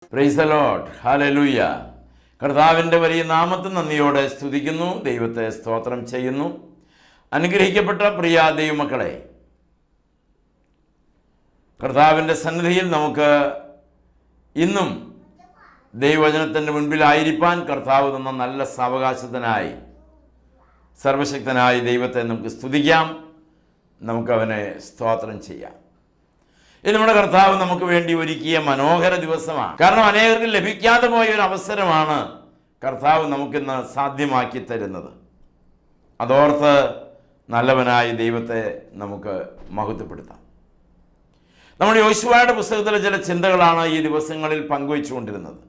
Price the Lord, hallelujah. കർത്താവിൻ്റെ വലിയ നാമത്തിൽ നന്ദിയോടെ സ്തുതിക്കുന്നു, ദൈവത്തെ സ്തോത്രം ചെയ്യുന്നു. അനുഗ്രഹിക്കപ്പെട്ട പ്രിയ ദൈവമക്കളെ, കർത്താവിൻ്റെ സന്നിധിയിൽ നമുക്ക് ഇന്നും ദൈവവചനത്തിൻ്റെ മുൻപിലായിരിക്കാൻ കർത്താവ് തന്ന നല്ല സാവകാശത്തിനായി സർവശക്തനായ ദൈവത്തെ നമുക്ക് സ്തുതിക്കാം, നമുക്കവനെ സ്തോത്രം ചെയ്യാം. ഇത് നമ്മുടെ കർത്താവ് നമുക്ക് വേണ്ടി ഒരുക്കിയ മനോഹര ദിവസമാണ്. കാരണം അനേകർക്ക് ലഭിക്കാതെ പോയ ഒരു അവസരമാണ് കർത്താവ് നമുക്കിന്ന് സാധ്യമാക്കി തരുന്നത്. അതോർത്ത് നല്ലവനായ ദൈവത്തെ നമുക്ക് മഹത്വപ്പെടുത്താം. നമ്മൾ യോശുവയുടെ പുസ്തകത്തിലെ ചില ചിന്തകളാണ് ഈ ദിവസങ്ങളിൽ പങ്കുവച്ചുകൊണ്ടിരുന്നത്.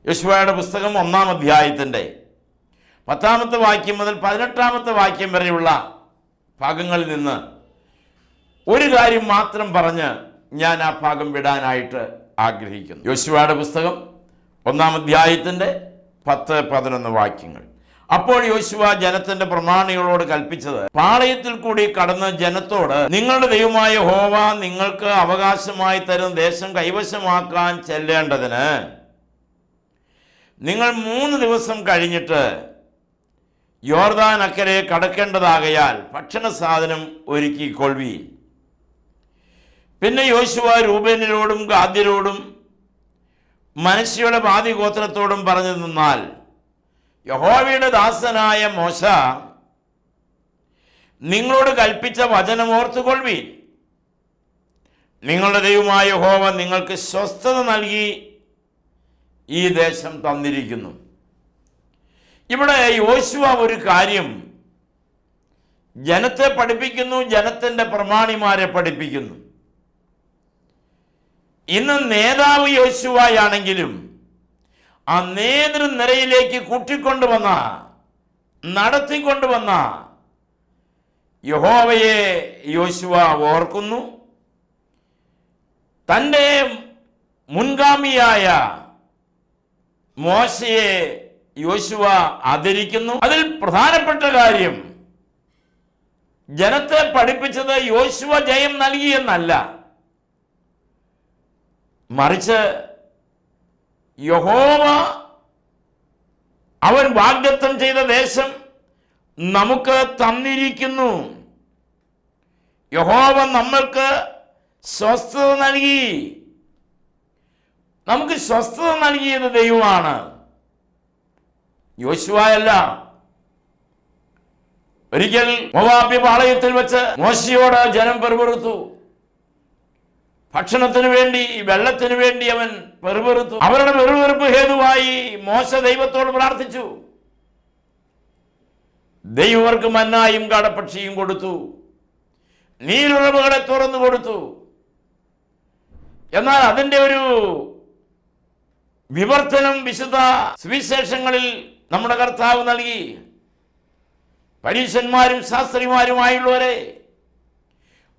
യോശുവയുടെ പുസ്തകം 1-ാം അധ്യായത്തിൻ്റെ 10-ാമത്തെ വാക്യം മുതൽ 18-ാമത്തെ വാക്യം വരെയുള്ള ഭാഗങ്ങളിൽ നിന്ന് ഒരു കാര്യം മാത്രം പറഞ്ഞ് ഞാൻ ആ ഭാഗം വിടാനായിട്ട് ആഗ്രഹിക്കുന്നു. യോശുവയുടെ പുസ്തകം 1-ാം അധ്യായത്തിൻ്റെ 10-11 വാക്യങ്ങൾ. അപ്പോൾ യോശുവ ജനത്തിന്റെ പ്രമാണികളോട് കൽപ്പിച്ചത്, പാളയത്തിൽ കൂടി കടന്ന് ജനത്തോട്, നിങ്ങളുടെ ദൈവമായ യഹോവ നിങ്ങൾക്ക് അവകാശമായി തരുന്ന ദേശം കൈവശമാക്കാൻ ചെല്ലേണ്ടതിന് നിങ്ങൾ 3 ദിവസം കഴിഞ്ഞിട്ട് യോർദാൻ അക്കരെ കടക്കേണ്ടതാകയാൽ ഭക്ഷണ സാധനം ഒരുക്കിക്കൊള്ളുവീൻ. പിന്നെ യോശുവ രൂബേന്യരോടും ഗാദ്യരോടും മനശ്ശെയുടെ പാതി ഗോത്രത്തോടും പറഞ്ഞു നിന്നാൽ, യഹോവയുടെ ദാസനായ മോശ നിങ്ങളോട് കൽപ്പിച്ച വചനം ഓർത്തുകൊള്ളുവീൻ. നിങ്ങളുടെ ദൈവമായ യഹോവ നിങ്ങൾക്ക് സ്വസ്ഥത നൽകി ഈ ദേശം തന്നിരിക്കുന്നു. ഇവിടെ യോശുവ ഒരു കാര്യം ജനത്തെ പഠിപ്പിക്കുന്നു, ജനത്തിൻ്റെ പ്രമാണിമാരെ പഠിപ്പിക്കുന്നു. ഇന്ന് നേതാവ് യോശുവയാണെങ്കിലും ആ നേതൃനിരയിലേക്ക് കൂട്ടിക്കൊണ്ടുവന്ന, നടത്തിക്കൊണ്ടുവന്ന യഹോവയെ യോശുവ ഓർക്കുന്നു. തൻ്റെ മുൻഗാമിയായ മോശയെ യോശുവ ആദരിക്കുന്നു. അതിൽ പ്രധാനപ്പെട്ട കാര്യം, ജനത്തെ പഠിപ്പിച്ചത് യോശുവ ജയം നൽകിയെന്നല്ല, മറിച്ച് യഹോവ അവൻ വാഗ്ദത്തം ചെയ്ത ദേശം നമുക്ക് തന്നിരിക്കുന്നു. യഹോവ നമ്മൾക്ക് സ്വസ്ഥത നൽകി. നമുക്ക് സ്വസ്ഥത നൽകിയത് ദൈവമാണ്, യോശുവയല്ല. ഒരിക്കൽ മോവാബ്യ പാളയത്തിൽ വെച്ച് മോശയോട് ജനം പെറുപെറുത്തു. ഭക്ഷണത്തിന് വേണ്ടി, വെള്ളത്തിന് വേണ്ടി അവൻ പെറുപെറുത്തു. അവരുടെ പെറുപെറുപ്പ് ഹേതുവായി മോശ ദൈവത്തോട് പ്രാർത്ഥിച്ചു. ദൈവം അവർക്ക് മന്നായും കാടപ്പക്ഷിയും കൊടുത്തു, നീരുറവുകളെ തുറന്നു കൊടുത്തു. എന്നാൽ അതിൻ്റെ ഒരു വിവർത്തനം വിശുദ്ധ സുവിശേഷങ്ങളിൽ നമ്മുടെ കർത്താവ് നൽകി. പരീശന്മാരും ശാസ്ത്രിമാരുമായുള്ളവരെ,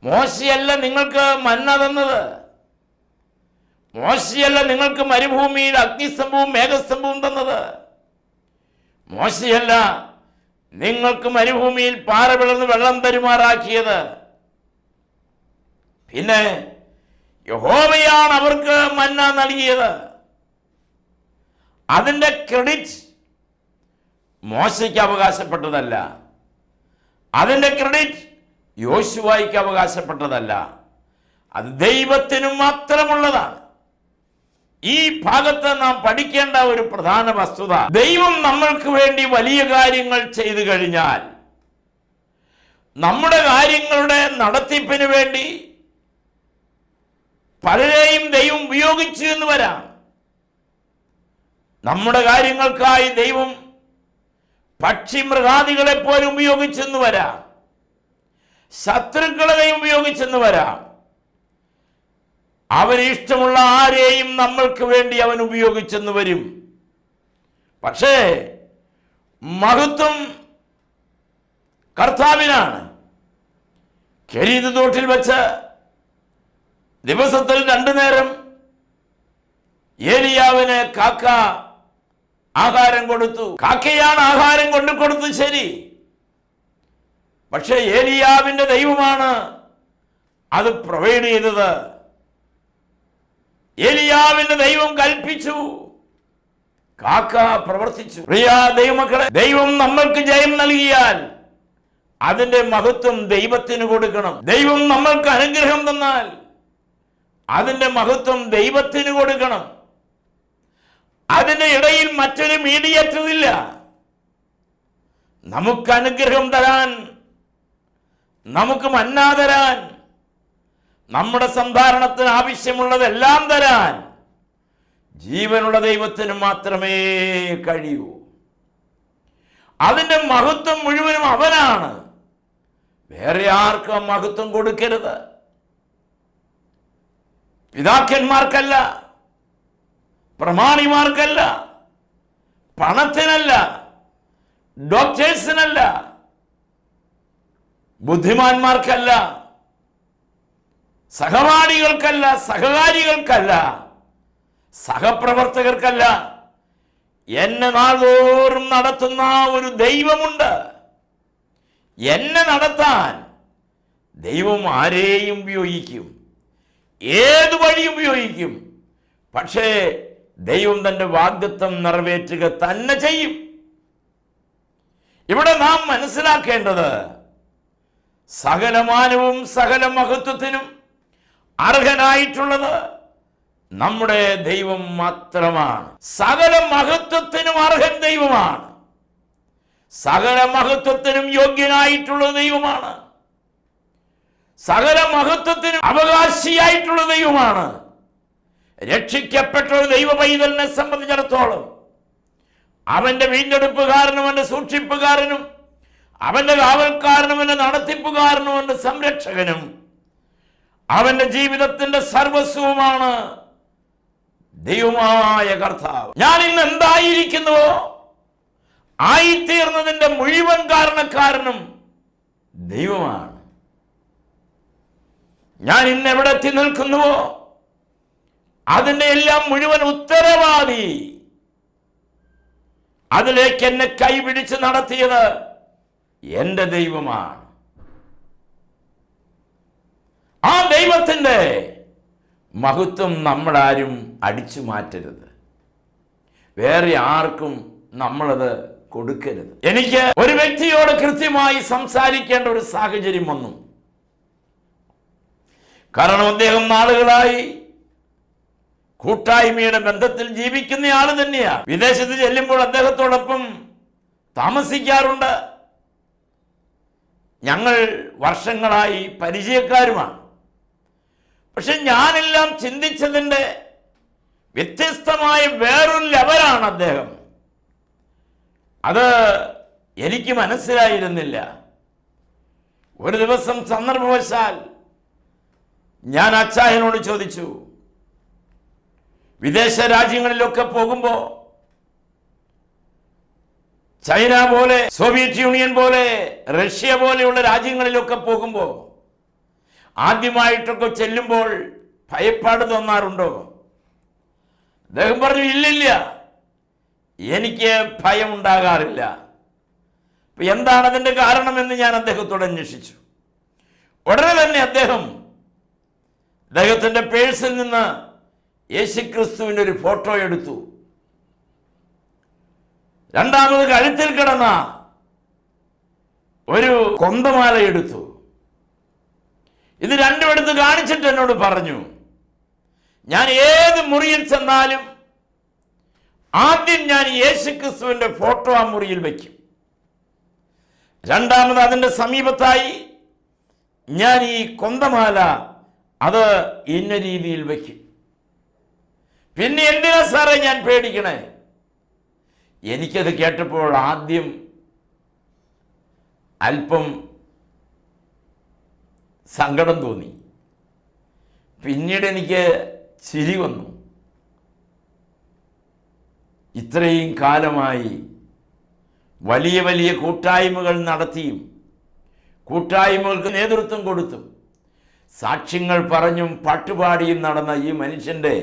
മോശയല്ല നിങ്ങൾക്ക് മന്ന തന്നത്, മോശയല്ല നിങ്ങൾക്ക് മരുഭൂമിയിൽ അഗ്നിസ്തംഭവും മേഘസ്തംഭവും തന്നത്, മോശയല്ല നിങ്ങൾക്ക് മരുഭൂമിയിൽ പാറ പിളർന്ന് വെള്ളം തരുമാറാക്കിയത്. പിന്നെ യഹോവയാണ് അവർക്ക് മന്ന നൽകിയത്. അതിൻ്റെ ക്രെഡിറ്റ് മോശയ്ക്ക് അവകാശപ്പെട്ടതല്ല, അതിൻ്റെ ക്രെഡിറ്റ് യോശുവയ്ക്ക് അവകാശപ്പെട്ടതല്ല, അത് ദൈവത്തിനു മാത്രമുള്ളതാണ്. ഈ ഭാഗത്ത് നാം പഠിക്കേണ്ട ഒരു പ്രധാന വസ്തുത, ദൈവം നമ്മൾക്ക് വേണ്ടി വലിയ കാര്യങ്ങൾ ചെയ്തു കഴിഞ്ഞാൽ നമ്മുടെ കാര്യങ്ങളുടെ നടത്തിപ്പിന് വേണ്ടി പലരെയും ദൈവം ഉപയോഗിച്ചു എന്ന് വരാം. നമ്മുടെ കാര്യങ്ങൾക്കായി ദൈവം പക്ഷി മൃഗാദികളെ പോലും ഉപയോഗിച്ചെന്ന് വരാം, ശത്രുക്കളെയും ഉപയോഗിച്ചെന്ന് വരാം. അവന് ഇഷ്ടമുള്ള ആരെയും നമ്മൾക്ക് വേണ്ടി അവൻ ഉപയോഗിച്ചെന്ന് വരും. പക്ഷേ മഹത്വം കർത്താവിനാണ്. കെരീത് തോട്ടിൽ വെച്ച് ദിവസത്തിൽ 2 നേരം ഏലിയാവിന് കാക്ക ആഹാരം കൊടുത്തു. കാക്കയാണ് ആഹാരം കൊണ്ടു കൊടുത്തത്, ശരി. പക്ഷെ ഏലിയാവിൻ്റെ ദൈവമാണ് അത് പ്രൊവൈഡ് ചെയ്തത്. ഏലിയാവിന്റെ ദൈവം കൽപ്പിച്ചു, കാക്ക പ്രവർത്തിച്ചു. പ്രിയ ദൈവമക്കളെ, ദൈവം നമ്മൾക്ക് ജയം നൽകിയാൽ അതിന്റെ മഹത്വം ദൈവത്തിന് കൊടുക്കണം. ദൈവം നമ്മൾക്ക് അനുഗ്രഹം തന്നാൽ അതിന്റെ മഹത്വം ദൈവത്തിന് കൊടുക്കണം. അതിന്റെ ഇടയിൽ മറ്റൊരു മീഡിയേറ്റർ ഇല്ല. നമുക്ക് അനുഗ്രഹം തരാൻ, നമുക്ക് മന്നാ തരാൻ, നമ്മുടെ സന്ധാരണത്തിന് ആവശ്യമുള്ളതെല്ലാം തരാൻ ജീവനുള്ള ദൈവത്തിന് മാത്രമേ കഴിയൂ. അതിന്റെ മഹത്വം മുഴുവനും അവനാണ്. വേറെ ആർക്കും മഹത്വം കൊടുക്കരുത്. പിതാക്കന്മാർക്കല്ല, പ്രമാണിമാർക്കല്ല, പണത്തിനല്ല, ഡോക്ടേഴ്സിനല്ല, ബുദ്ധിമാന്മാർക്കല്ല, സഹപാഠികൾക്കല്ല, സഹകാരികൾക്കല്ല, സഹപ്രവർത്തകർക്കല്ല. എന്നെ നാൾതോറും നടത്തുന്ന ഒരു ദൈവമുണ്ട്. എന്നെ നടത്താൻ ദൈവം ആരെയും ഉപയോഗിക്കും, ഏത് വഴിയും ഉപയോഗിക്കും. പക്ഷേ ദൈവം തൻ്റെ വാഗ്ദത്തം നിറവേറ്റുക തന്നെ ചെയ്യും. ഇവിടെ നാം മനസ്സിലാക്കേണ്ടത്, സകലമാനവും സകല മഹത്വത്തിനും അർഹനായിട്ടുള്ളത് നമ്മുടെ ദൈവം മാത്രമാണ്. സകല മഹത്വത്തിനും അർഹൻ ദൈവമാണ്. സകല മഹത്വത്തിനും യോഗ്യനായിട്ടുള്ള ദൈവമാണ്. സകല മഹത്വത്തിനും അവകാശിയായിട്ടുള്ള ദൈവമാണ്. രക്ഷിക്കപ്പെട്ട ഒരു ദൈവ പൈതലിനെ സംബന്ധിച്ചിടത്തോളം അവന്റെ വീണ്ടെടുപ്പുകാരനും അവന്റെ സൂക്ഷിപ്പുകാരനും അവന്റെ കാവൽക്കാരനും അവന്റെ നടത്തിപ്പുകാരനും അവന്റെ സംരക്ഷകനും അവന്റെ ജീവിതത്തിന്റെ സർവസ്വവുമാണ് ദൈവമായ കർത്താവ്. ഞാൻ ഇന്ന് എന്തായിരിക്കുന്നുവോ ആയിത്തീർന്നതിന്റെ മുഴുവൻ കാരണക്കാരനും ദൈവമാണ്. ഞാൻ ഇന്ന് എവിടെ എത്തി നിൽക്കുന്നുവോ അതിന്റെ എല്ലാം മുഴുവൻ ഉത്തരവാദി, അതിലേക്ക് എന്നെ കൈപിടിച്ച് നടത്തിയത് എൻ്റെ ദൈവമാണ്. ആ ദൈവത്തിൻ്റെ മഹത്വം നമ്മളാരും അടിച്ചു മാറ്റരുത്. വേറെ ആർക്കും നമ്മളത് കൊടുക്കരുത്. എനിക്ക് ഒരു വ്യക്തിയോട് കൃത്യമായി സംസാരിക്കേണ്ട ഒരു സാഹചര്യം വന്നു. കാരണം അദ്ദേഹം നാളുകളായി കൂട്ടായ്മയുടെ ബന്ധത്തിൽ ജീവിക്കുന്ന ആള് തന്നെയാണ്. വിദേശത്ത് ചെല്ലുമ്പോൾ അദ്ദേഹത്തോടൊപ്പം താമസിക്കാറുണ്ട്. ഞങ്ങൾ വർഷങ്ങളായി പരിചയക്കാരുമാണ്. പക്ഷെ ഞാനെല്ലാം ചിന്തിച്ചതിൻ്റെ വ്യത്യസ്തമായ വേറൊരു ലെവലാണ് അദ്ദേഹം. അത് എനിക്ക് മനസ്സിലായിരുന്നില്ല. ഒരു ദിവസം സന്ദർഭവശാൽ ഞാൻ അച്ചായനോട് ചോദിച്ചു, വിദേശ രാജ്യങ്ങളിലൊക്കെ പോകുമ്പോൾ ചൈന പോലെ, സോവിയറ്റ് യൂണിയൻ പോലെ, റഷ്യ പോലെയുള്ള രാജ്യങ്ങളിലൊക്കെ പോകുമ്പോൾ ആദ്യമായിട്ടൊക്കെ ചെല്ലുമ്പോൾ ഭയപ്പാട് തോന്നാറുണ്ടോ? അദ്ദേഹം പറഞ്ഞു, ഇല്ലില്ല, എനിക്ക് ഭയം ഉണ്ടാകാറില്ല. അപ്പൊ എന്താണ് അതിൻ്റെ കാരണമെന്ന് ഞാൻ അദ്ദേഹത്തോട് അന്വേഷിച്ചു. ഉടനെ തന്നെ അദ്ദേഹത്തിൻ്റെ പേഴ്സിൽ നിന്ന് യേശുക്രിസ്തുവിൻ്റെ ഒരു ഫോട്ടോ എടുത്തു. രണ്ടാമത് കഴുത്തിൽ കിടന്ന ഒരു കൊന്തമാല എടുത്തു. ഇത് രണ്ടും എടുത്ത് കാണിച്ചിട്ട് എന്നോട് പറഞ്ഞു, ഞാൻ ഏത് മുറിയിൽ ചെന്നാലും ആദ്യം ഞാൻ യേശുക്രിസ്തുവിൻ്റെ ഫോട്ടോ ആ മുറിയിൽ വയ്ക്കും. രണ്ടാമത് അതിൻ്റെ സമീപത്തായി ഞാൻ ഈ കൊന്തമാല അത് ഇന്ന രീതിയിൽ വയ്ക്കും. പിന്നെ എന്തിനാ സാറേ ഞാൻ പേടിക്കണേ? എനിക്കത് കേട്ടപ്പോൾ ആദ്യം അല്പം സങ്കടം തോന്നി. പിന്നീട് എനിക്ക് ചിരി വന്നു. ഇത്രയും കാലമായി വലിയ വലിയ കൂട്ടായ്മകൾ നടത്തിയും കൂട്ടായ്മകൾക്ക് നേതൃത്വം കൊടുത്തും സാക്ഷ്യങ്ങൾ പറഞ്ഞും പാട്ടുപാടിയും നടന്ന ഈ മനുഷ്യൻ്റെ,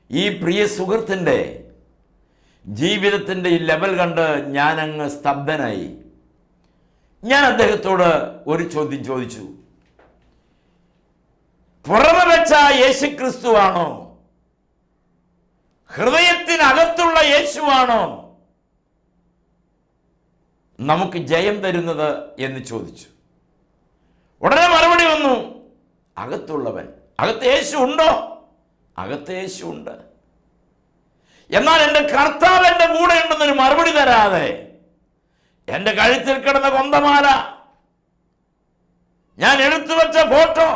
ഈ പ്രിയ സുഹൃത്തിൻ്റെ ജീവിതത്തിൻ്റെ ഈ ലെവൽ കണ്ട് ഞാനങ്ങ് സ്തബ്ധനായി. ഞാൻ അദ്ദേഹത്തോട് ഒരു ചോദ്യം ചോദിച്ചു, പുറമെ വെച്ച യേശുക്രിസ്തുവാണോ ഹൃദയത്തിനകത്തുള്ള യേശുവാണോ നമുക്ക് ജയം തരുന്നത് എന്ന് ചോദിച്ചു. ഉടനെ മറുപടി വന്നു, അകത്തുള്ളവൻ. അകത്ത് യേശു ഉണ്ടോ? അകത്ത് യേശു ഉണ്ട്. എന്നാൽ എൻ്റെ കർത്താവ് എൻ്റെ കൂടെ ഉണ്ടെന്നൊരു മറുപടി തരാതെ എൻ്റെ കഴുത്തിൽ കിടന്ന കൊന്തമാല, ഞാൻ എടുത്തു വെച്ച ഫോട്ടോ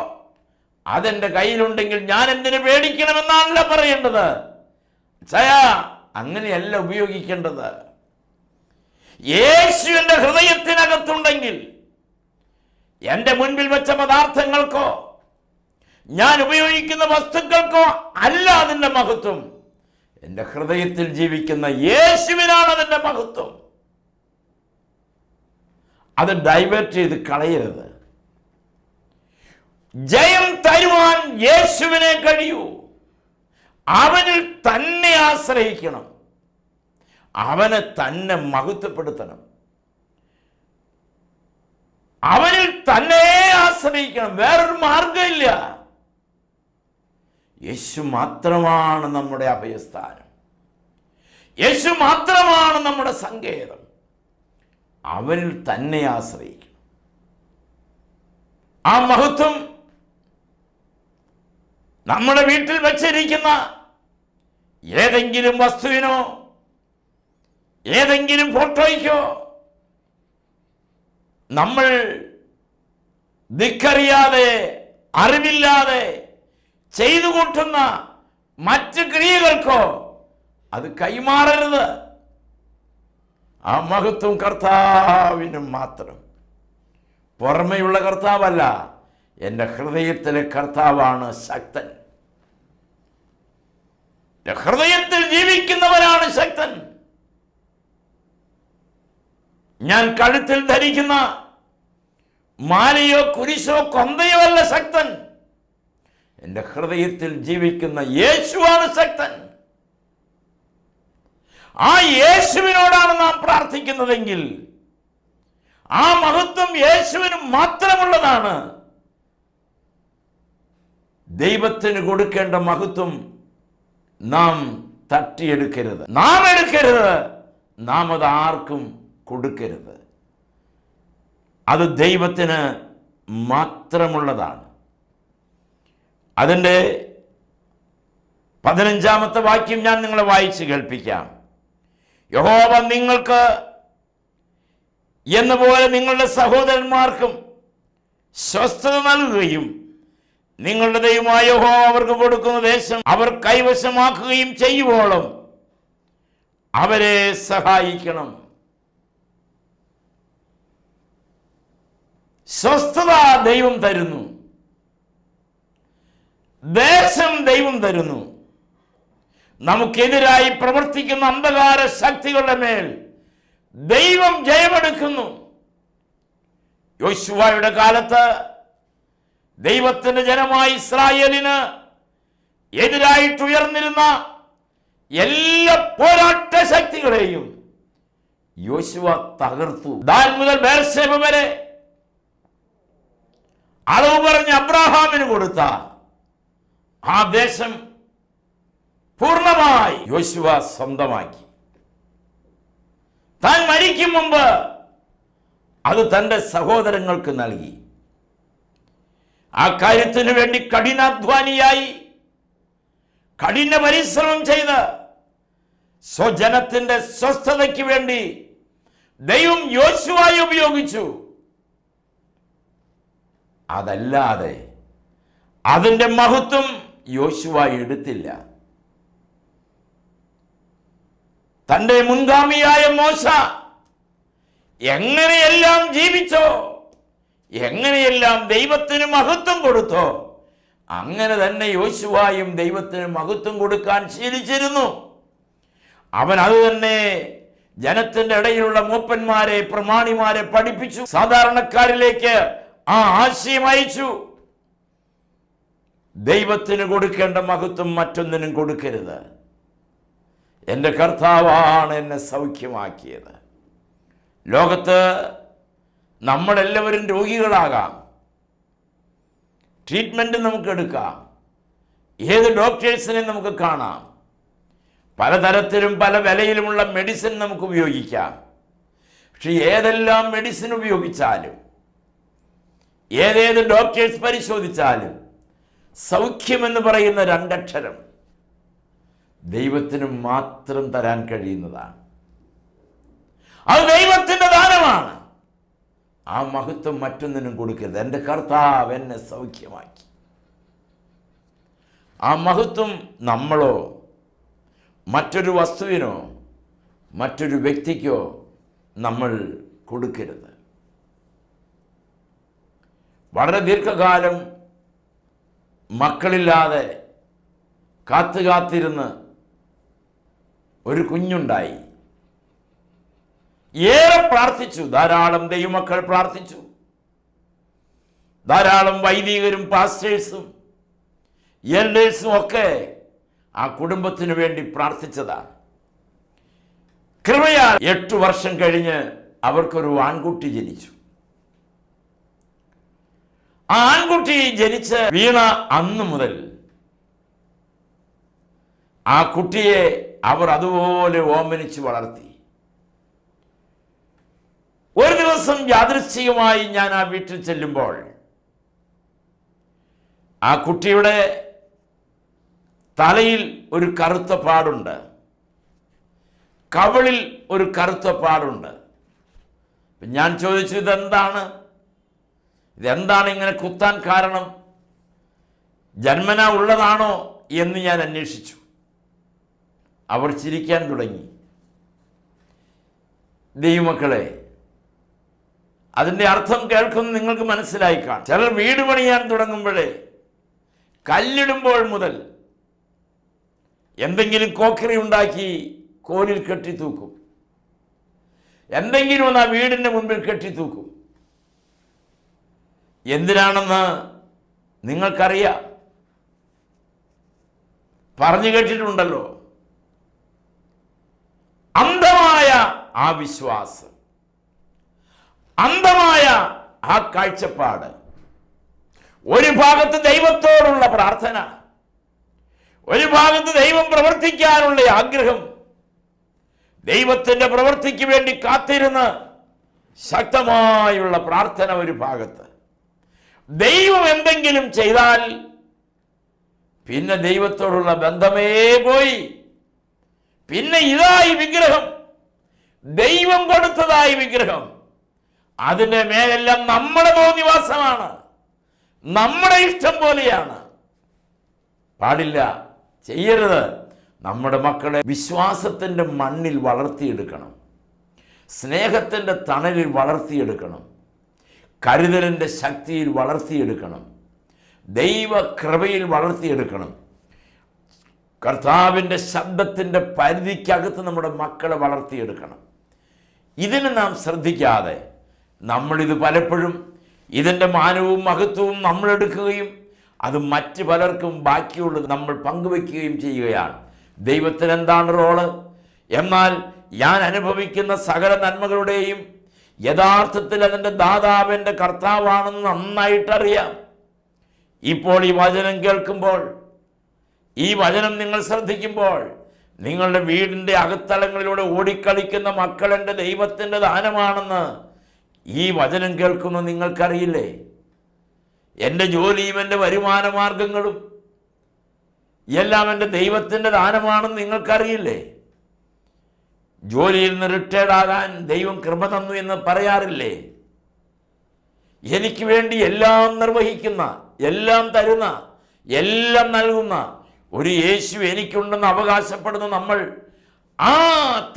അതെൻ്റെ കയ്യിലുണ്ടെങ്കിൽ ഞാൻ എന്തിനു പേടിക്കണമെന്നാണല്ല പറയേണ്ടത്. അങ്ങനെയല്ല ഉപയോഗിക്കേണ്ടത്. യേശു എൻ്റെ ഹൃദയത്തിനകത്തുണ്ടെങ്കിൽ എൻ്റെ മുൻപിൽ വെച്ച പദാർത്ഥങ്ങൾക്കോ ഞാൻ ഉപയോഗിക്കുന്ന വസ്തുക്കൾക്കോ അല്ല അതിൻ്റെ മഹത്വം. എൻ്റെ ഹൃദയത്തിൽ ജീവിക്കുന്ന യേശുവിനാണ് അതിൻ്റെ മഹത്വം. അത് ഡൈവേർട്ട് ചെയ്ത് കളയരുത്. ജയം തരുവാൻ യേശുവിനെ കഴിയൂ. അവനിൽ തന്നെ ആശ്രയിക്കണം. അവനെ തന്നെ മഹത്വപ്പെടുത്തണം. അവനിൽ തന്നെ ആശ്രയിക്കണം. വേറൊരു മാർഗമില്ല. യേശു മാത്രമാണ് നമ്മുടെ അഭയസ്ഥാനം. യേശു മാത്രമാണ് നമ്മുടെ സങ്കേതം. അവനിൽ തന്നെ ആശ്രയിക്കണം. ആ മഹത്വം നമ്മുടെ വീട്ടിൽ വച്ചിരിക്കുന്ന ഏതെങ്കിലും വസ്തുവിനോ ഏതെങ്കിലും ഫോട്ടോയ്ക്കോ നമ്മൾ ധിക്കറിയാതെ അറിവില്ലാതെ ചെയ്തു കൂട്ടുന്ന മറ്റ് ക്രിയകൾക്കോ അത് കൈമാറരുത്. ആ മഹത്വം കർത്താവിനും മാത്രം. പുറമെയുള്ള കർത്താവല്ല, എൻ്റെ ഹൃദയത്തിലെ കർത്താവാണ് ശക്തൻ. ഹൃദയത്തിൽ ജീവിക്കുന്നവരാണ് ശക്തൻ. ഞാൻ കഴുത്തിൽ ധരിക്കുന്ന മാലയോ കുരിശോ കൊന്തയോ അല്ല ശക്തൻ. എൻ്റെ ഹൃദയത്തിൽ ജീവിക്കുന്ന യേശുവാണ് ശക്തൻ. ആ യേശുവിനോടാണ് നാം പ്രാർത്ഥിക്കുന്നതെങ്കിൽ ആ മഹത്വം യേശുവിന് മാത്രമുള്ളതാണ്. ദൈവത്തിന് കൊടുക്കേണ്ട മഹത്വം നാം തട്ടിയെടുക്കരുത്, നാം എടുക്കരുത്, നാം അത് ആർക്കും കൊടുക്കരുത്. അത് ദൈവത്തിന് മാത്രമുള്ളതാണ്. അതിൻ്റെ 15-ാമത്തെ വാക്യം ഞാൻ നിങ്ങളെ വായിച്ച് കേൾപ്പിക്കാം. യഹോവ നിങ്ങൾക്ക് എന്നപോലെ നിങ്ങളുടെ സഹോദരന്മാർക്കും സ്വസ്ഥത നൽകുകയും നിങ്ങളുടെ ദൈവമായ യഹോവ അവർക്ക് കൊടുക്കുന്ന ദേശം അവർ കൈവശമാക്കുകയും ചെയ്യുവോളം അവരെ സഹായിക്കണം. സ്വസ്ഥത ദൈവം തരുന്നു. ദേശം ദൈവം തരുന്നു. നമുക്കെതിരായി പ്രവർത്തിക്കുന്ന അന്ധകാര ശക്തികളുടെ മേൽ ദൈവം ജയമെടുക്കുന്നു. യോശുവയുടെ കാലത്ത് ദൈവത്തിന്റെ ജനമായ ഇസ്രായേലിന് എതിരായിട്ടുയർന്നിരുന്ന എല്ലാ പോരാട്ട ശക്തികളെയും യോശുവ തകർത്തു. ദാൻ മുതൽ ബേർശേബ വരെ അളവ് പറഞ്ഞ് അബ്രാഹാമിന് കൊടുത്ത ആ ദേശം പൂർണ്ണമായി യോശുവ സ്വന്തമാക്കി. താൻ മരിക്കും മുമ്പ് അത് തൻ്റെ സഹോദരങ്ങൾക്ക് നൽകി. ആ കാര്യത്തിന് വേണ്ടി കഠിനാധ്വാനിയായി കഠിന പരിശ്രമം ചെയ്ത് സ്വജനത്തിന്റെ സ്വസ്ഥതയ്ക്ക് വേണ്ടി ദൈവം യോശുവയെ ഉപയോഗിച്ചു. അതല്ലാതെ അതിൻ്റെ മഹത്വം യോശുവ എടുത്തില്ല. തൻ്റെ മുൻഗാമിയായ മോശ എങ്ങനെയെല്ലാം ജീവിച്ചോ, എങ്ങനെയെല്ലാം ദൈവത്തിന് മഹത്വം കൊടുത്തോ, അങ്ങനെ തന്നെ യോശുവയും ദൈവത്തിന് മഹത്വം കൊടുക്കാൻ ശീലിച്ചിരുന്നു. അവൻ അത് തന്നെ ജനത്തിന്റെ ഇടയിലുള്ള മൂപ്പന്മാരെ പ്രമാണിമാരെ പഠിപ്പിച്ചു. സാധാരണക്കാരിലേക്ക് ആ ആശയം അയച്ചു. ദൈവത്തിന് കൊടുക്കേണ്ട മഹത്വം മറ്റൊന്നിനും കൊടുക്കരുത്. എൻ്റെ കർത്താവാണ് എന്നെ സൗഖ്യമാക്കിയത്. ലോകത്ത് നമ്മളെല്ലാവരും രോഗികളാകാം. ട്രീറ്റ്മെൻറ്റ് നമുക്ക് എടുക്കാം. ഏത് ഡോക്ടേഴ്സിനെ നമുക്ക് കാണാം. പലതരത്തിലും പല വിലയിലുമുള്ള മെഡിസിൻ നമുക്ക് ഉപയോഗിക്കാം. പക്ഷെ ഏതെല്ലാം മെഡിസിൻ ഉപയോഗിച്ചാലും, ഏതേത് ഡോക്ടേഴ്സ് പരിശോധിച്ചാലും സൗഖ്യമെന്ന് പറയുന്ന രണ്ടക്ഷരം ദൈവത്തിന് മാത്രം തരാൻ കഴിയുന്നതാണ്. അത് ദൈവത്തിൻ്റെ ദാനമാണ്. ആ മഹത്വം മറ്റൊന്നിനും കൊടുക്കരുത്. എൻ്റെ കർത്താവ് എന്നെ സൗഖ്യമാക്കി. ആ മഹത്വം നമ്മളോ മറ്റൊരു വസ്തുവിനോ മറ്റൊരു വ്യക്തിക്കോ നമ്മൾ കൊടുക്കരുത്. വളരെ ദീർഘകാലം മക്കളില്ലാതെ കാത്തിരുന്ന് ഒരു കുഞ്ഞുണ്ടായി. ഏറെ പ്രാർത്ഥിച്ചു. ധാരാളം ദൈവമക്കൾ പ്രാർത്ഥിച്ചു. ധാരാളം വൈദികരും പാസ്റ്റേഴ്സും എൽഡേഴ്സും ഒക്കെ ആ കുടുംബത്തിന് വേണ്ടി പ്രാർത്ഥിച്ചതാണ്. കൃപയാൽ 8 വർഷം കഴിഞ്ഞ് അവർക്കൊരു ആൺകുട്ടി ജനിച്ചു. ആ ആൺകുട്ടി ജനിച്ച് വീണ അന്ന് മുതൽ ആ കുട്ടിയെ അവർ അതുപോലെ ഓമനിച്ച് വളർത്തി. ഒരു ദിവസം യാദൃശ്ചികമായി ഞാൻ ആ വീട്ടിൽ ചെല്ലുമ്പോൾ ആ കുട്ടിയുടെ തലയിൽ ഒരു കറുത്ത പാടുണ്ട്, കവിളിൽ ഒരു കറുത്ത പാടുണ്ട്. ഞാൻ ചോദിച്ചു, ഇതെന്താണ് ഇങ്ങനെ കുത്താൻ കാരണം? ജന്മനാ ഉള്ളതാണോ എന്ന് ഞാൻ അന്വേഷിച്ചു. അവർ ചിരിക്കാൻ തുടങ്ങി. ദൈവമക്കളെ, അതിൻ്റെ അർത്ഥം കേൾക്കുന്ന നിങ്ങൾക്ക് മനസ്സിലായി കാണും. ചിലർ വീട് പണിയാൻ തുടങ്ങുമ്പോഴേ കല്ലിടുമ്പോൾ മുതൽ എന്തെങ്കിലും കോക്കറി ഉണ്ടാക്കി കോലിൽ കെട്ടിത്തൂക്കും. എന്തെങ്കിലും ഒന്ന് ആ വീടിൻ്റെ മുൻപിൽ കെട്ടിത്തൂക്കും. എന്തിനാണെന്ന് നിങ്ങൾക്കറിയാം. പറഞ്ഞു കേട്ടിട്ടുണ്ടല്ലോ. അന്ധമായ ആ വിശ്വാസം, അന്ധമായ ആ കാഴ്ചപ്പാട്, ഒരു ഭാഗത്ത് ദൈവത്തോടുള്ള പ്രാർത്ഥന, ഒരു ഭാഗത്ത് ദൈവം പ്രവർത്തിക്കാനുള്ള ആഗ്രഹം, ദൈവത്തിൻ്റെ പ്രവൃത്തിക്ക് വേണ്ടി കാത്തിരുന്ന് ശക്തമായുള്ള പ്രാർത്ഥന ഒരു ഭാഗത്ത്, ദൈവം എന്തെങ്കിലും ചെയ്താൽ പിന്നെ ദൈവത്തോടുള്ള ബന്ധമേ പോയി. പിന്നെ ഇതായി വിഗ്രഹം, ദൈവം കൊടുത്തതായി വിഗ്രഹം, അതിൻ്റെ മേലെല്ലാം നമ്മുടെ തോന്നിവാസമാണ്, നമ്മുടെ ഇഷ്ടം പോലെയാണ്. പാടില്ല, ചെയ്യരുത്. നമ്മുടെ മക്കളെ വിശ്വാസത്തിൻ്റെ മണ്ണിൽ വളർത്തിയെടുക്കണം, സ്നേഹത്തിൻ്റെ തണലിൽ വളർത്തിയെടുക്കണം, കരുതലിൻ്റെ ശക്തിയിൽ വളർത്തിയെടുക്കണം, ദൈവകൃപയിൽ വളർത്തിയെടുക്കണം. കർത്താവിൻ്റെ ശബ്ദത്തിൻ്റെ പരിധിക്കകത്ത് നമ്മുടെ മക്കളെ വളർത്തിയെടുക്കണം. ഇതിന് നാം ശ്രദ്ധിക്കാതെ നമ്മളിത് പലപ്പോഴും ഇതിൻ്റെ മാനവും മഹത്വവും നമ്മളെടുക്കുകയും അത് മറ്റ് പലർക്കും ബാക്കിയുള്ളത് നമ്മൾ പങ്കുവയ്ക്കുകയും ചെയ്യുകയാണ്. ദൈവത്തിന് എന്താണ് റോള്? എന്നാൽ ഞാൻ അനുഭവിക്കുന്ന സകല നന്മകളുടെയും യഥാർത്ഥത്തിൽ അതിൻ്റെ ദാതാവിൻ്റെ കർത്താവാണെന്ന് നന്നായിട്ടറിയാം. ഇപ്പോൾ ഈ വചനം കേൾക്കുമ്പോൾ, ഈ വചനം നിങ്ങൾ ശ്രദ്ധിക്കുമ്പോൾ, നിങ്ങളുടെ വീടിൻ്റെ അകത്തളങ്ങളിലൂടെ ഓടിക്കളിക്കുന്ന മക്കൾ എൻ്റെ ദൈവത്തിൻ്റെ ദാനമാണെന്ന് ഈ വചനം കേൾക്കുന്ന നിങ്ങൾക്കറിയില്ലേ? എൻ്റെ ജോലിയും എൻ്റെ വരുമാന മാർഗങ്ങളും എല്ലാം എൻ്റെ ദൈവത്തിൻ്റെ ദാനമാണെന്ന് നിങ്ങൾക്കറിയില്ലേ? ജോലിയിൽ നിന്ന് റിട്ടയർഡ് ആകാൻ ദൈവം കൃപ തന്നു എന്ന് പറയാറില്ലേ? എനിക്ക് വേണ്ടി എല്ലാം നിർവഹിക്കുന്ന, എല്ലാം തരുന്ന, എല്ലാം നൽകുന്ന ഒരു യേശു എനിക്കുണ്ടെന്ന് അവകാശപ്പെടുന്ന നമ്മൾ ആ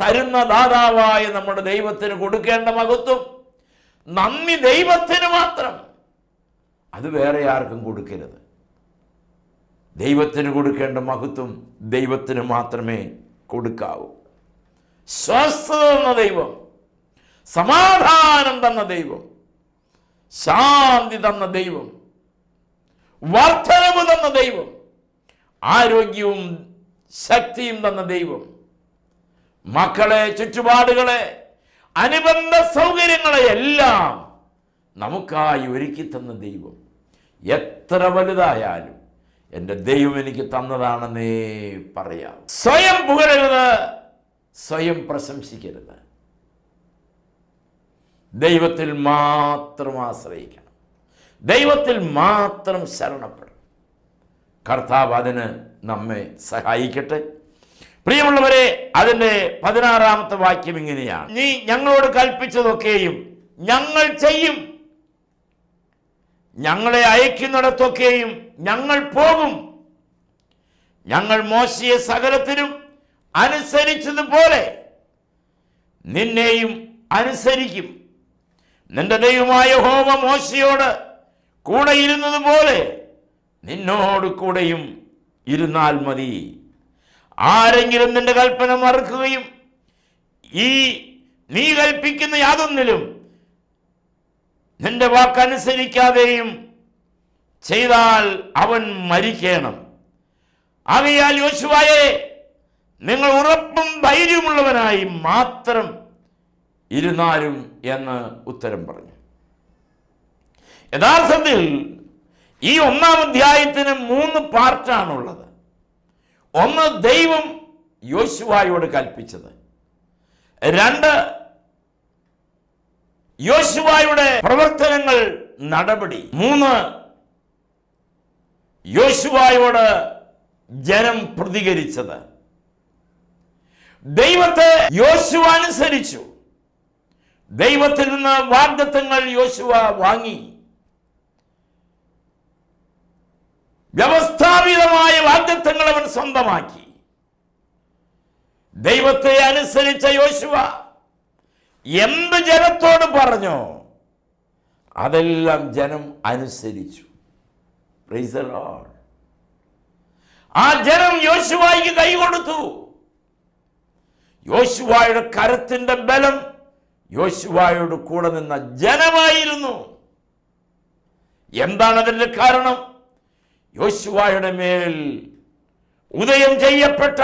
തരുന്ന ദാതാവായ നമ്മുടെ ദൈവത്തിന് കൊടുക്കേണ്ട മഹത്വം നന്ദി ദൈവത്തിന് മാത്രം, അത് വേറെ ആർക്കും കൊടുക്കരുത്. ദൈവത്തിന് കൊടുക്കേണ്ട മഹത്വം ദൈവത്തിന് മാത്രമേ കൊടുക്കാവൂ. സ്വസ്ഥത തന്ന ദൈവം, സമാധാനം തന്ന ദൈവം, ശാന്തി തന്ന ദൈവം, വർദ്ധനവ് തന്ന ദൈവം, ആരോഗ്യവും ശക്തിയും തന്ന ദൈവം, മക്കളെ, ചുറ്റുപാടുകളെ, അനുബന്ധ സൗകര്യങ്ങളെ എല്ലാം നമുക്കായി ഒരുക്കി തന്ന ദൈവം എത്ര വലുതായാലും എൻ്റെ ദൈവം എനിക്ക് തന്നതാണെന്നേ പറയാം. സ്വയം പുകഴരുത്, സ്വയം പ്രശംസിക്കരുത്. ദൈവത്തിൽ മാത്രം ആശ്രയിക്കണം, ദൈവത്തിൽ മാത്രം ശരണപ്പെടണം. കർത്താവ് അതിന് നമ്മെ സഹായിക്കട്ടെ. പ്രിയമുള്ളവരെ, അതിൻ്റെ 16-ാമത്തെ വാക്യം ഇങ്ങനെയാണ്: നീ ഞങ്ങളോട് കൽപ്പിച്ചതൊക്കെയും ഞങ്ങൾ ചെയ്യും, ഞങ്ങളെ അയക്കുന്നിടത്തൊക്കെയും ഞങ്ങൾ പോകും. ഞങ്ങൾ മോശയെ സകലത്തിനും അനുസരിച്ചതുപോലെ നിന്നെയും അനുസരിക്കും. നിന്റെ ദൈവമായ യഹോവ മോശയോട് കൂടെ ഇരുന്നതുപോലെ നിന്നോട് കൂടെയും ഇരുന്നാൽ മതി. ആരെങ്കിലും നിന്റെ കൽപ്പന മറക്കുകയും നീ കൽപ്പിക്കുന്ന യാതൊന്നിലും നിന്റെ വാക്കനുസരിക്കാതെയും ചെയ്താൽ അവൻ മരിക്കണം. ആകയാൽ യോശുവയെ, നിങ്ങൾ ഉറപ്പും ധൈര്യമുള്ളവനായി മാത്രം ഇരുന്നാലും എന്ന് ഉത്തരം പറഞ്ഞു. യഥാർത്ഥത്തിൽ ഈ 1-ാം അധ്യായത്തിന് 3 പാർട്ടാണുള്ളത്. ഒന്ന്, ദൈവം യോശുവയോട് കൽപ്പിച്ചത്. 2, യോശുവയുടെ പ്രവർത്തനങ്ങൾ, നടപടി. 3, യോശുവയോട് ജനം പ്രതികരിച്ചത്. ദൈവത്തെ യോശുവ അനുസരിച്ചു. ദൈവത്തിൽ നിന്ന് വാഗ്ദത്തങ്ങൾ യോശുവ വാങ്ങി. വ്യവസ്ഥാപിതമായ വാഗ്ദത്തങ്ങൾ അവൻ സ്വന്തമാക്കി. ദൈവത്തെ അനുസരിച്ച യോശുവ എന്ത് ജനത്തോട് പറഞ്ഞോ അതെല്ലാം ജനം അനുസരിച്ചു. Price the Lord. ആ ജനം യോശുവയ്ക്ക് കൈ കൊടുത്തു. യോശുവയുടെ കരത്തിന്റെ ബലം യോശുവയോട് കൂടെ നിന്ന ജനമായിരുന്നു. എന്താണ് അതിന്റെ കാരണം? യോശുവയുടെ മേൽ ഉദയം ചെയ്യപ്പെട്ട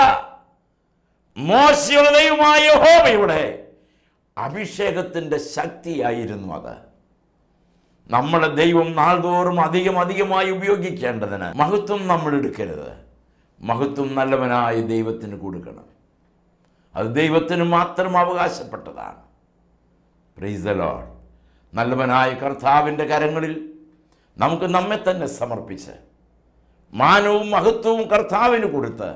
മോശയുടെ ദൈവമായ യഹോവയുടെ അഭിഷേകത്തിന്റെ ശക്തിയായിരുന്നു അത്. നമ്മളെ ദൈവം നാൾതോറും അധികമായി ഉപയോഗിക്കേണ്ടതിന് മഹത്വം നമ്മൾ എടുക്കരുത്. മഹത്വം നല്ലവനായ ദൈവത്തിന് കൊടുക്കണം. അത് ദൈവത്തിന് മാത്രം അവകാശപ്പെട്ടതാണ്. Price the Lord. നല്ലവനായ കർത്താവിൻ്റെ കരങ്ങളിൽ നമുക്ക് നമ്മെ തന്നെ സമർപ്പിച്ച് മാനവും മഹത്വവും കർത്താവിന് കൊടുത്ത്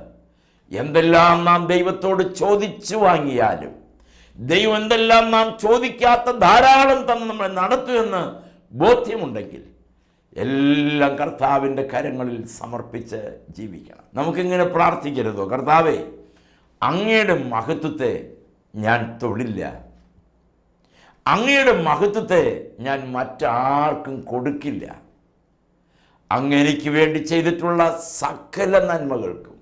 എന്തെല്ലാം നാം ദൈവത്തോട് ചോദിച്ചു വാങ്ങിയാലും ദൈവം എന്തെല്ലാം നാം ചോദിക്കാത്ത ധാരാളം തന്ന് നമ്മളെ നടത്തുമെന്ന് ബോധ്യമുണ്ടെങ്കിൽ എല്ലാം കർത്താവിൻ്റെ കരങ്ങളിൽ സമർപ്പിച്ച് ജീവിക്കണം. നമുക്കിങ്ങനെ പ്രാർത്ഥിക്കരുതോ? കർത്താവേ, അങ്ങയുടെ മഹത്വത്തെ ഞാൻ തൊടില്ല, അങ്ങയുടെ മഹത്വത്തെ ഞാൻ മറ്റാർക്കും കൊടുക്കില്ല. അങ്ങ് വേണ്ടി ചെയ്തിട്ടുള്ള സകല നന്മകൾക്കും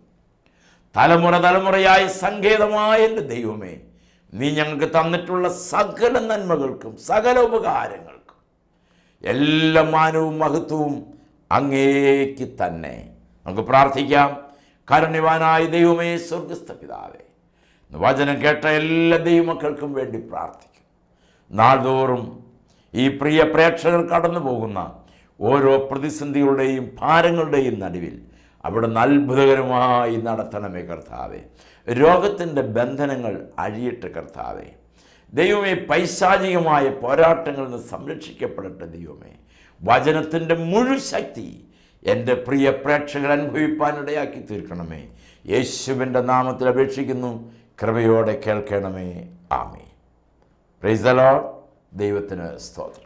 തലമുറയായി സങ്കേതമായ എൻ്റെ ദൈവമേ, നീ ഞങ്ങൾക്ക് തന്നിട്ടുള്ള സകല നന്മകൾക്കും സകല ഉപകാരങ്ങൾക്കും എല്ലാ മാനവും മഹത്വവും അങ്ങേക്ക് തന്നെ. നമുക്ക് പ്രാർത്ഥിക്കാം. കാരുണ്യവാനായ ദൈവമേ, സ്വർഗസ്ഥ പിതാവേ, വചനം കേട്ട എല്ലാ ദൈവമക്കൾക്കും വേണ്ടി പ്രാർത്ഥിക്കും. നാൾതോറും ഈ പ്രിയ പ്രേക്ഷകർ കടന്നു പോകുന്ന ഓരോ പ്രതിസന്ധികളുടെയും ഭാരങ്ങളുടെയും നടുവിൽ അവിടുന്ന് അത്ഭുതകരമായി നടത്തണമേ കർത്താവേ. രോഗത്തിൻ്റെ ബന്ധനങ്ങൾ അഴിയട്ടെ കർത്താവേ. ദൈവമേ, പൈശാചികമായ പോരാട്ടങ്ങളിൽ നിന്ന് സംരക്ഷിക്കപ്പെടട്ടെ ദൈവമേ. വചനത്തിൻ്റെ മുഴുവൻ ശക്തി എൻ്റെ പ്രിയ പ്രേക്ഷകർ അനുഭവിപ്പാനിടയാക്കി തീർക്കണമേ. യേശുവിൻ്റെ നാമത്തിൽ അപേക്ഷിക്കുന്നു, കൃപയോടെ കേൾക്കണമേ. ആമേൻ. Praise the Lord. ദൈവത്തിന് സ്തോത്രം.